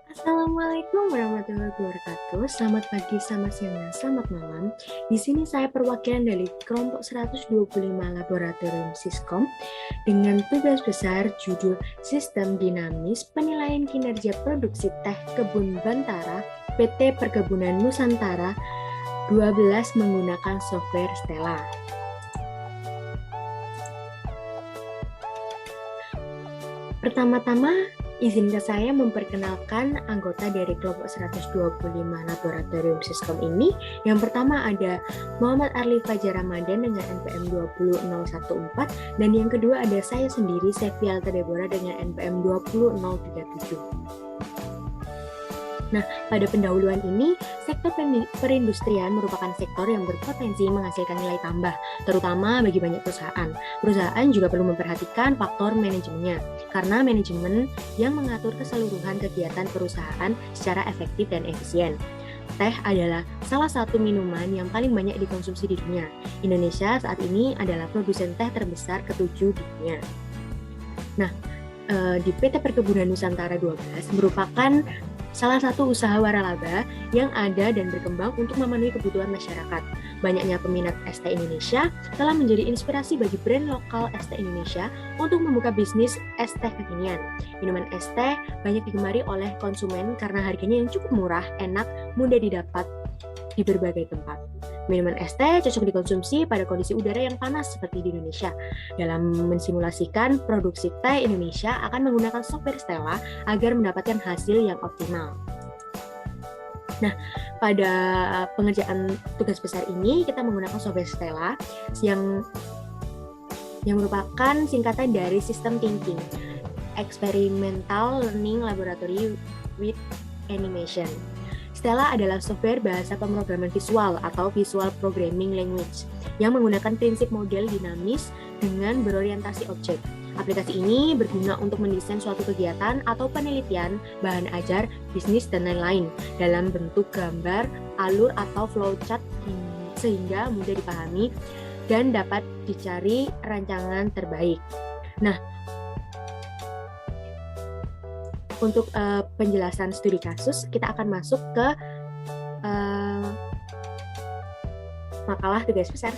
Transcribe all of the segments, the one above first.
Assalamualaikum warahmatullahi wabarakatuh. Selamat pagi, selamat siang, dan selamat malam. Di sini saya perwakilan dari kelompok 125 Laboratorium Siskom dengan tugas besar judul Sistem Dinamis Penilaian Kinerja Produksi Teh Kebun Bantara PT Perkebunan Nusantara 12 menggunakan software Stella. Pertama-tama, izinkan saya memperkenalkan anggota dari kelompok 125 Laboratorium Siskom ini. Yang pertama ada Muhammad Arli Fajar Ramadan dengan NPM 20014 dan yang kedua ada saya sendiri, Sefialta Deborah dengan NPM 20037. Nah, pada pendahuluan ini, sektor perindustrian merupakan sektor yang berpotensi menghasilkan nilai tambah, terutama bagi banyak perusahaan. Perusahaan juga perlu memperhatikan faktor manajemennya, karena manajemen yang mengatur keseluruhan kegiatan perusahaan secara efektif dan efisien. Teh adalah salah satu minuman yang paling banyak dikonsumsi di dunia. Indonesia saat ini adalah produsen teh terbesar ke-7 di dunia. Nah, di PT Perkebunan Nusantara 12 merupakan salah satu usaha waralaba yang ada dan berkembang untuk memenuhi kebutuhan masyarakat. Banyaknya peminat es teh Indonesia telah menjadi inspirasi bagi brand lokal es teh Indonesia untuk membuka bisnis es teh kekinian. Minuman es teh banyak digemari oleh konsumen karena harganya yang cukup murah, enak, mudah didapat di berbagai tempat. Minuman es teh cocok dikonsumsi pada kondisi udara yang panas seperti di Indonesia. Dalam mensimulasikan produksi teh Indonesia akan menggunakan software Stella agar mendapatkan hasil yang optimal. Nah, pada pengerjaan tugas besar ini kita menggunakan software Stella yang merupakan singkatan dari System Thinking, Experimental Learning Laboratory with Animation. Stella adalah software bahasa pemrograman visual atau Visual Programming Language yang menggunakan prinsip model dinamis dengan berorientasi objek. Aplikasi ini berguna untuk mendesain suatu kegiatan atau penelitian, bahan ajar, bisnis, dan lain-lain dalam bentuk gambar, alur, atau flowchart sehingga mudah dipahami dan dapat dicari rancangan terbaik. Nah, untuk penjelasan studi kasus, kita akan masuk ke makalah tugas besar.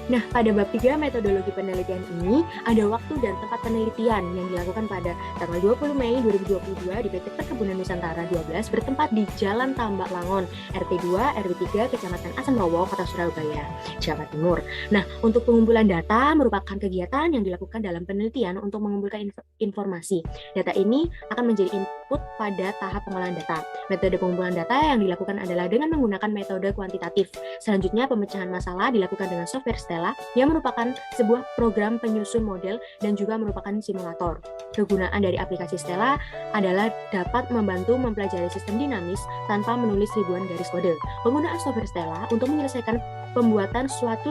Nah, pada bab 3 metodologi penelitian ini, ada waktu dan tempat penelitian yang dilakukan pada tanggal 20 Mei 2022 di PT Perkebunan Nusantara 12 bertempat di Jalan Tambak Langon, RT 2, RW 3, Kecamatan Asemrowo, Kota Surabaya, Jawa Timur. Nah, untuk pengumpulan data merupakan kegiatan yang dilakukan dalam penelitian untuk mengumpulkan informasi. Data ini akan menjadi input pada tahap pengolahan data. Metode pengumpulan data yang dilakukan adalah dengan menggunakan metode kuantitatif. Selanjutnya, pemecahan masalah dilakukan dengan software Stella yang merupakan sebuah program penyusun model dan juga merupakan simulator. Kegunaan dari aplikasi Stella adalah dapat membantu mempelajari sistem dinamis tanpa menulis ribuan garis kode. Penggunaan software Stella untuk menyelesaikan pembuatan suatu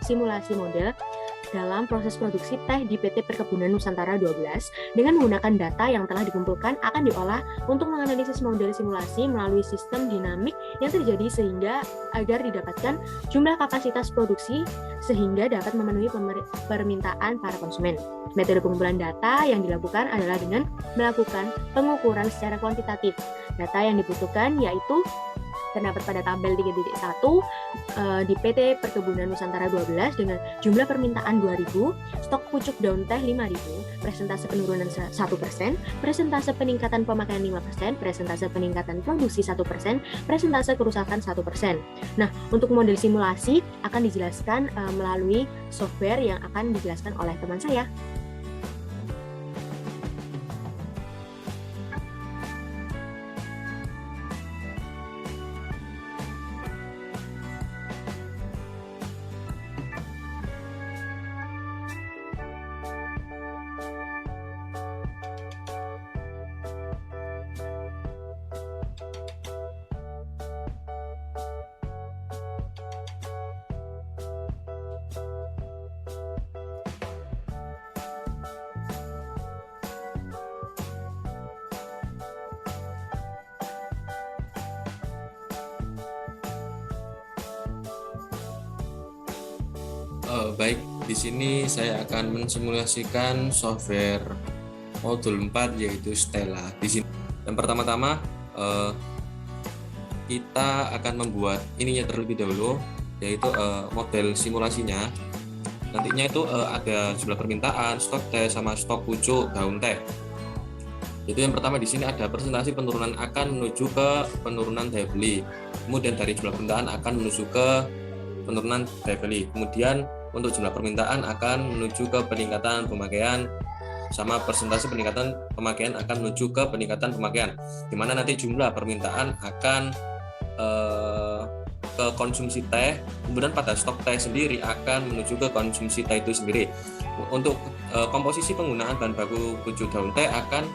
simulasi model dalam proses produksi teh di PT Perkebunan Nusantara 12 dengan menggunakan data yang telah dikumpulkan akan diolah untuk menganalisis model simulasi melalui sistem dinamik yang terjadi sehingga agar didapatkan jumlah kapasitas produksi sehingga dapat memenuhi permintaan para konsumen. Metode pengumpulan data yang dilakukan adalah dengan melakukan pengukuran secara kuantitatif. Data yang dibutuhkan yaitu terdapat pada tabel 3.1 di PT Perkebunan Nusantara 12 dengan jumlah permintaan 2.000, stok pucuk daun teh 5.000, persentase penurunan 1%, persentase peningkatan pemakaian 5%, persentase peningkatan produksi 1%, persentase kerusakan 1%. Nah, untuk model simulasi akan dijelaskan melalui software yang akan dijelaskan oleh teman saya. Baik, di sini saya akan mensimulasikan software modul 4 yaitu Stella. Di sini yang pertama-tama kita akan membuat ininya terlebih dahulu, yaitu model simulasinya. Nantinya itu ada jumlah permintaan, stok teh sama stok pucuk daun teh. Itu yang pertama, di sini ada presentasi penurunan akan menuju ke penurunan daya beli. Kemudian dari jumlah permintaan akan menuju ke penurunan daya beli. Kemudian untuk jumlah permintaan akan menuju ke peningkatan pemakaian, sama presentasi peningkatan pemakaian akan menuju ke peningkatan pemakaian, di mana nanti jumlah permintaan akan ke konsumsi teh, kemudian pada stok teh sendiri akan menuju ke konsumsi teh itu sendiri. Untuk komposisi penggunaan bahan baku pucuk daun teh akan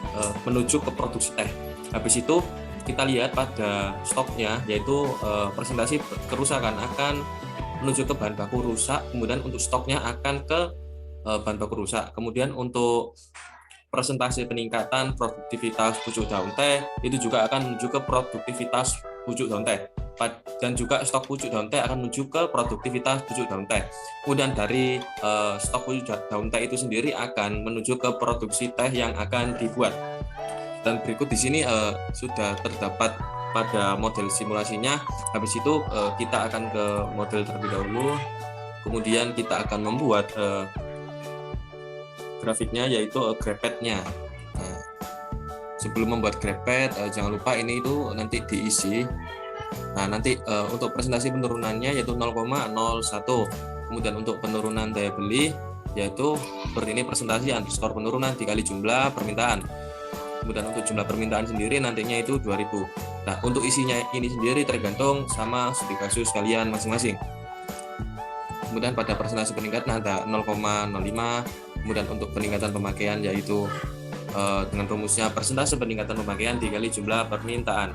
menuju ke produksi teh. Habis itu kita lihat pada stoknya, yaitu presentasi kerusakan akan menuju ke bahan baku rusak, kemudian untuk stoknya akan ke bahan baku rusak. Kemudian untuk presentasi peningkatan produktivitas pucuk daun teh itu juga akan menuju ke produktivitas pucuk daun teh, dan juga stok pucuk daun teh akan menuju ke produktivitas pucuk daun teh. Kemudian dari stok pucuk daun teh itu sendiri akan menuju ke produksi teh yang akan dibuat. Dan berikut di sini sudah terdapat pada model simulasinya. Habis itu kita akan ke model terlebih dahulu, kemudian kita akan membuat grafiknya, yaitu graph-nya. Sebelum membuat graph, jangan lupa ini itu nanti diisi. Nah, nanti untuk presentasi penurunannya yaitu 0,01. Kemudian untuk penurunan daya beli yaitu seperti ini, presentasi underscore penurunan dikali jumlah permintaan. Kemudian untuk jumlah permintaan sendiri nantinya itu 2000. Nah, untuk isinya ini sendiri tergantung sama studi kasus kalian masing-masing. Kemudian pada presentasi peningkatan ada 0,05. Kemudian untuk peningkatan pemakaian yaitu dengan rumusnya persentase peningkatan pemakaian dikali jumlah permintaan.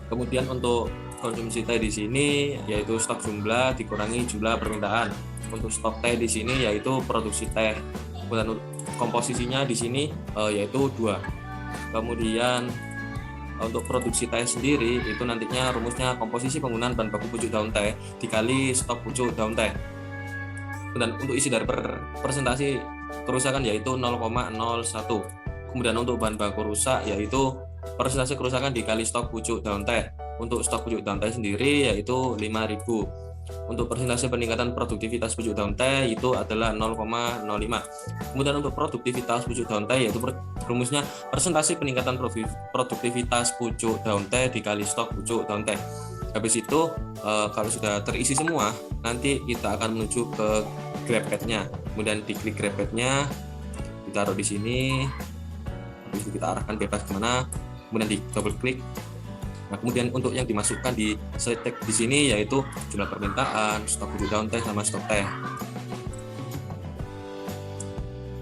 Kemudian untuk konsumsi teh di sini yaitu stok jumlah dikurangi jumlah permintaan. Untuk stok teh di sini yaitu produksi teh. Kemudian komposisinya di sini yaitu 2. Kemudian untuk produksi teh sendiri itu nantinya rumusnya komposisi penggunaan bahan baku pucuk daun teh dikali stok pucuk daun teh. Dan untuk isi dari presentasi kerusakan yaitu 0,01. Kemudian untuk bahan baku rusak yaitu presentasi kerusakan dikali stok pucuk daun teh. Untuk stok pucuk daun teh sendiri yaitu 5000. Untuk presentasi peningkatan produktivitas pucuk daun teh itu adalah 0,05. Kemudian untuk produktivitas pucuk daun teh yaitu rumusnya presentasi peningkatan produktivitas pucuk daun teh dikali stok pucuk daun teh. Habis itu kalau sudah terisi semua, nanti kita akan menuju ke graph-nya. Kemudian diklik graph-nya, ditaruh di sini. Habis itu kita arahkan bebas kemana. Kemudian di double klik. Nah, kemudian untuk yang dimasukkan di slide text di sini yaitu jumlah permintaan, stok pucuk daun teh sama stok teh.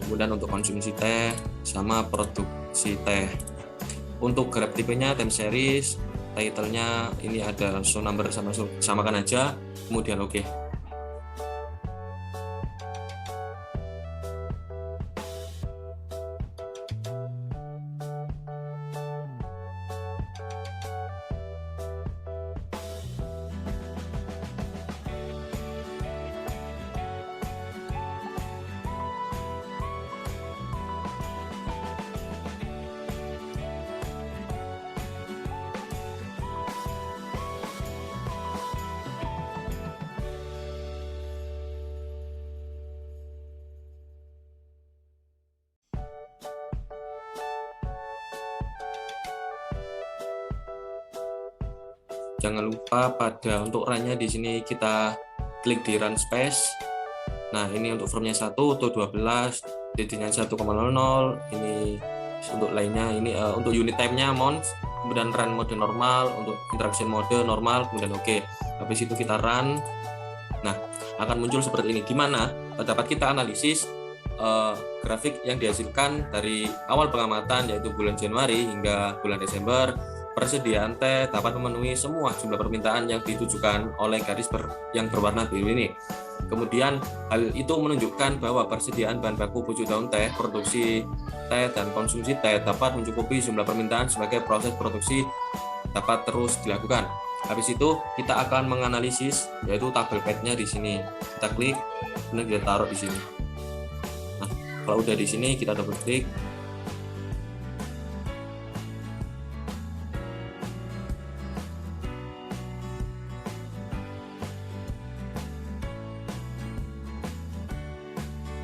Kemudian untuk konsumsi teh sama produksi teh. Untuk graph tipenya time series, title-nya ini ada show number samakan aja, kemudian oke. Jangan lupa pada untuk run-nya di sini kita klik di run space. Nah, ini untuk formnya 1 atau 12, titiknya 1,00, ini untuk lainnya, ini untuk unit time-nya months, kemudian run mode normal, untuk interaction mode normal, kemudian oke. Habis itu kita run. Nah, akan muncul seperti ini, di mana dapat kita analisis grafik yang dihasilkan dari awal pengamatan yaitu bulan Januari hingga bulan Desember. Persediaan teh dapat memenuhi semua jumlah permintaan yang ditujukan oleh garis yang berwarna biru ini. Kemudian hal itu menunjukkan bahwa persediaan bahan baku pucuk daun teh, produksi teh dan konsumsi teh dapat mencukupi jumlah permintaan sebagai proses produksi dapat terus dilakukan. Habis itu kita akan menganalisis yaitu tabel pad-nya di sini. Kita klik, kemudian kita taruh di sini. Nah, Kalau udah di sini kita double klik.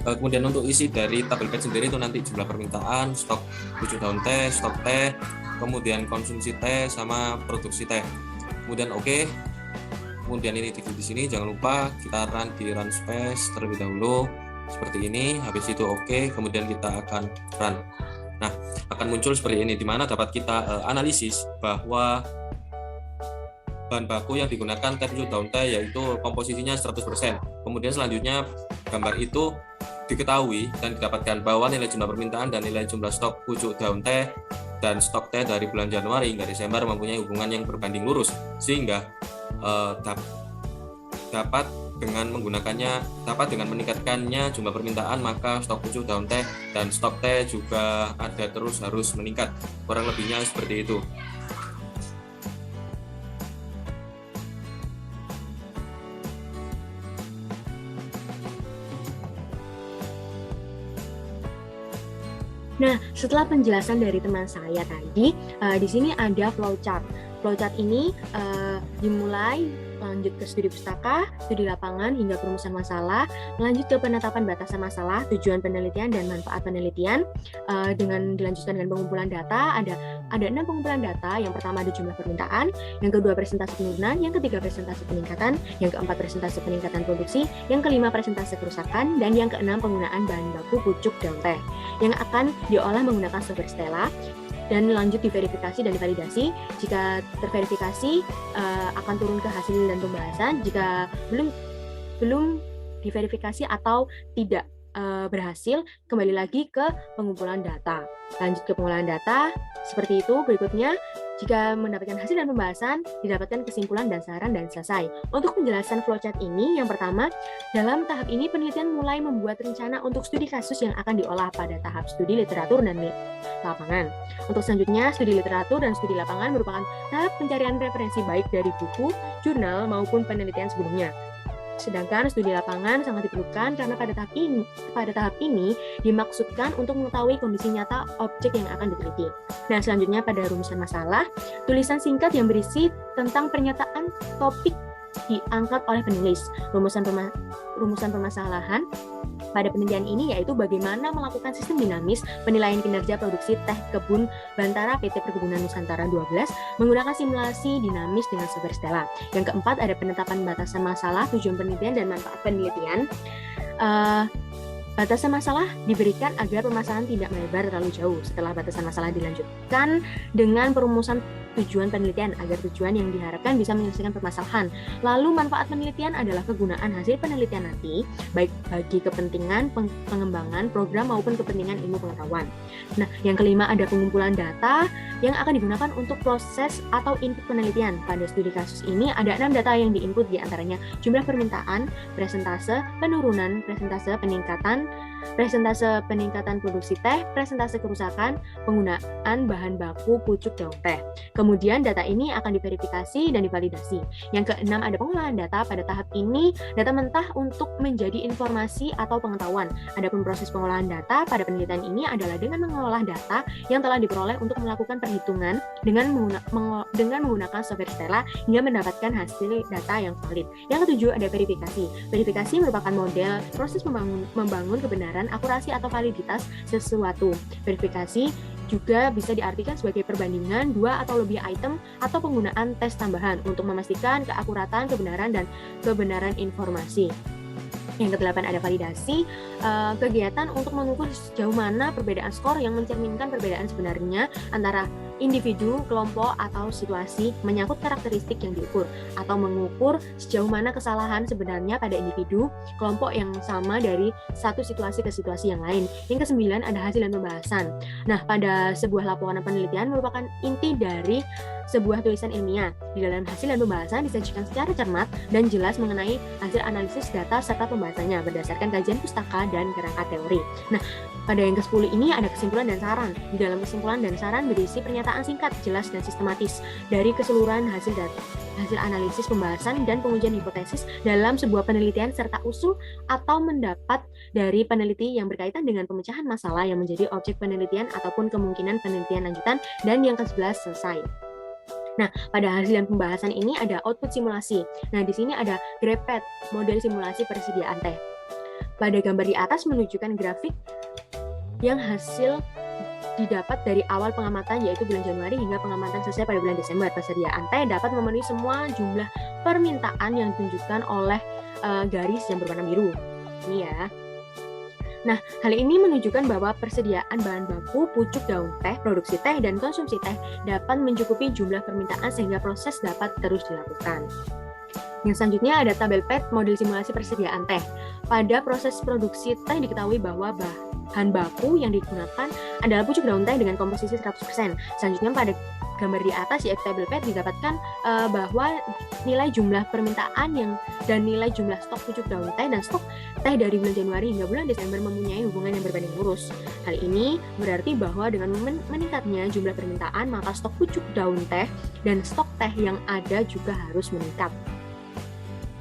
Kemudian untuk isi dari tabel page sendiri itu nanti jumlah permintaan, stok 7 daun teh, stok teh, kemudian konsumsi teh sama produksi teh. Kemudian oke. Kemudian ini di sini jangan lupa kita di run space terlebih dahulu seperti ini. Habis itu oke, kemudian kita akan run. Nah, akan muncul seperti ini di mana dapat kita analisis bahwa bahan baku yang digunakan teh 7 daun teh yaitu komposisinya 100%. Kemudian selanjutnya gambar itu diketahui dan didapatkan bahwa nilai jumlah permintaan dan nilai jumlah stok pucuk daun teh dan stok teh dari bulan Januari hingga Desember mempunyai hubungan yang berbanding lurus, sehingga dapat dengan meningkatkannya jumlah permintaan, maka stok pucuk daun teh dan stok teh juga ada terus harus meningkat. Kurang lebihnya seperti itu. Nah, setelah penjelasan dari teman saya tadi, di sini ada flowchart. Flowchart ini dimulai lanjut ke studi pustaka, studi lapangan, hingga perumusan masalah, melanjut ke penetapan batasan masalah, tujuan penelitian, dan manfaat penelitian. Dengan dilanjutkan dengan pengumpulan data, ada 6 pengumpulan data. Yang pertama ada jumlah permintaan, yang kedua presentasi penurunan, yang ketiga presentasi peningkatan, yang keempat presentasi peningkatan produksi, yang kelima presentasi kerusakan, dan yang keenam penggunaan bahan baku pucuk daun teh yang akan diolah menggunakan software Stella. Dan lanjut diverifikasi dan divalidasi. Jika terverifikasi akan turun ke hasil dan pembahasan. Jika belum diverifikasi atau tidak berhasil, kembali lagi ke pengumpulan data. Lanjut ke pengolahan data seperti itu. Berikutnya, jika mendapatkan hasil dan pembahasan, didapatkan kesimpulan dan saran dan selesai. Untuk penjelasan flowchart ini, yang pertama, dalam tahap ini penelitian mulai membuat rencana untuk studi kasus yang akan diolah pada tahap studi literatur dan lapangan. Untuk selanjutnya, studi literatur dan studi lapangan merupakan tahap pencarian referensi baik dari buku, jurnal, maupun penelitian sebelumnya. Sedangkan studi lapangan sangat diperlukan karena pada tahap ini dimaksudkan untuk mengetahui kondisi nyata objek yang akan diteliti. Nah, selanjutnya pada rumusan masalah, tulisan singkat yang berisi tentang pernyataan topik diangkat oleh penulis. Rumusan permasalahan pada penelitian ini yaitu bagaimana melakukan sistem dinamis penilaian kinerja produksi teh kebun Bantara PT Perkebunan Nusantara 12 menggunakan simulasi dinamis dengan software Stella. Yang keempat ada penetapan batasan masalah, tujuan penelitian, dan manfaat penelitian. Batasan masalah diberikan agar permasalahan tidak melebar terlalu jauh. Setelah batasan masalah dilanjutkan dengan perumusan tujuan penelitian agar tujuan yang diharapkan bisa menyelesaikan permasalahan. Lalu manfaat penelitian adalah kegunaan hasil penelitian nanti, baik bagi kepentingan pengembangan program maupun kepentingan ilmu pengetahuan. Nah, yang kelima ada pengumpulan data yang akan digunakan untuk proses atau input penelitian. Pada studi kasus ini ada 6 data yang diinput, diantaranya jumlah permintaan, presentase penurunan, presentase peningkatan produksi teh, presentase kerusakan, penggunaan bahan baku pucuk daun teh. Kemudian data ini akan diverifikasi dan divalidasi. Yang keenam ada pengolahan data. Pada tahap ini data mentah untuk menjadi informasi atau pengetahuan. Adapun proses pengolahan data pada penelitian ini adalah dengan mengolah data yang telah diperoleh untuk melakukan perhitungan dengan menggunakan software Stella hingga mendapatkan hasil data yang valid. Yang ketujuh ada verifikasi. Verifikasi merupakan model proses membangun kebenaran, akurasi atau validitas sesuatu. Verifikasi juga bisa diartikan sebagai perbandingan 2 atau lebih item atau penggunaan tes tambahan untuk memastikan keakuratan, kebenaran, dan kebenaran informasi. Yang kedelapan ada validasi, kegiatan untuk mengukur sejauh mana perbedaan skor yang mencerminkan perbedaan sebenarnya antara individu, kelompok, atau situasi menyangkut karakteristik yang diukur, atau mengukur sejauh mana kesalahan sebenarnya pada individu, kelompok yang sama dari satu situasi ke situasi yang lain. Yang kesembilan ada hasil dan pembahasan. Nah, pada sebuah laporan penelitian merupakan inti dari sebuah tulisan ilmiah. Di dalam hasil dan pembahasan disajikan secara cermat dan jelas mengenai hasil analisis data serta pembahasannya berdasarkan kajian pustaka dan kerangka teori. Nah, pada yang ke-10 ini ada kesimpulan dan saran. Di dalam kesimpulan dan saran berisi pernyataan singkat, jelas, dan sistematis dari keseluruhan hasil analisis, pembahasan, dan pengujian hipotesis dalam sebuah penelitian serta usul atau mendapat dari peneliti yang berkaitan dengan pemecahan masalah yang menjadi objek penelitian ataupun kemungkinan penelitian lanjutan, dan yang ke-11 selesai. Nah, pada hasil dan pembahasan ini ada output simulasi. Nah, di sini ada GRAPET, model simulasi persediaan teh. Pada gambar di atas menunjukkan grafik yang hasil didapat dari awal pengamatan yaitu bulan Januari hingga pengamatan selesai pada bulan Desember. Persediaan teh dapat memenuhi semua jumlah permintaan yang ditunjukkan oleh garis yang berwarna biru. Ini ya. Nah, hal ini menunjukkan bahwa persediaan bahan baku, pucuk daun teh, produksi teh, dan konsumsi teh dapat mencukupi jumlah permintaan sehingga proses dapat terus dilakukan. Yang selanjutnya ada tabel PET, model simulasi persediaan teh. Pada proses produksi teh diketahui bahwa bahan baku yang digunakan adalah pucuk daun teh dengan komposisi 100%. Selanjutnya pada gambar di atas yaitu tabel PET didapatkan bahwa nilai jumlah permintaan dan nilai jumlah stok pucuk daun teh dan stok teh dari bulan Januari hingga bulan Desember mempunyai hubungan yang berbanding lurus. Hal ini berarti bahwa dengan meningkatnya jumlah permintaan maka stok pucuk daun teh dan stok teh yang ada juga harus meningkat.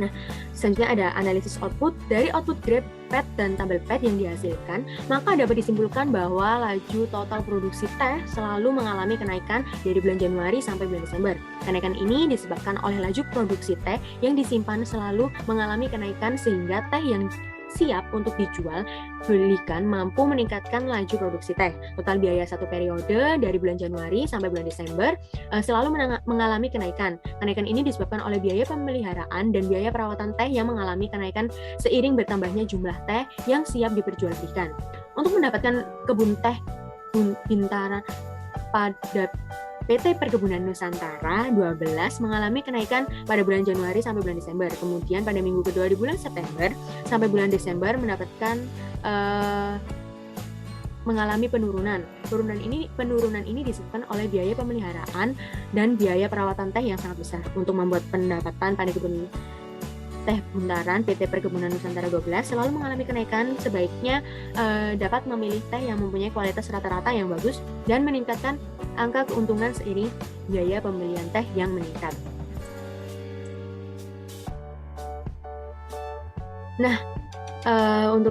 Nah, selanjutnya ada analisis output. Dari output graph PET dan tabel PET yang dihasilkan, maka dapat disimpulkan bahwa laju total produksi teh selalu mengalami kenaikan dari bulan Januari sampai bulan Desember. Kenaikan ini disebabkan oleh laju produksi teh yang disimpan selalu mengalami kenaikan sehingga teh yang siap untuk dijual belikan mampu meningkatkan laju produksi teh. Total biaya satu periode dari bulan Januari sampai bulan Desember selalu mengalami kenaikan. Kenaikan ini disebabkan oleh biaya pemeliharaan dan biaya perawatan teh yang mengalami kenaikan seiring bertambahnya jumlah teh yang siap diperjualbelikan. Untuk mendapatkan kebun teh Bintara pada PT Perkebunan Nusantara 12 mengalami kenaikan pada bulan Januari sampai bulan Desember. Kemudian pada minggu kedua di bulan September sampai bulan Desember mendapatkan mengalami penurunan. Penurunan ini disebabkan oleh biaya pemeliharaan dan biaya perawatan teh yang sangat besar. Untuk membuat pendapatan pada kebun teh buntaran PT Perkebunan Nusantara 12 selalu mengalami kenaikan. Sebaiknya dapat memilih teh yang mempunyai kualitas rata-rata yang bagus dan meningkatkan angka keuntungan seiring biaya pembelian teh yang meningkat. Nah, untuk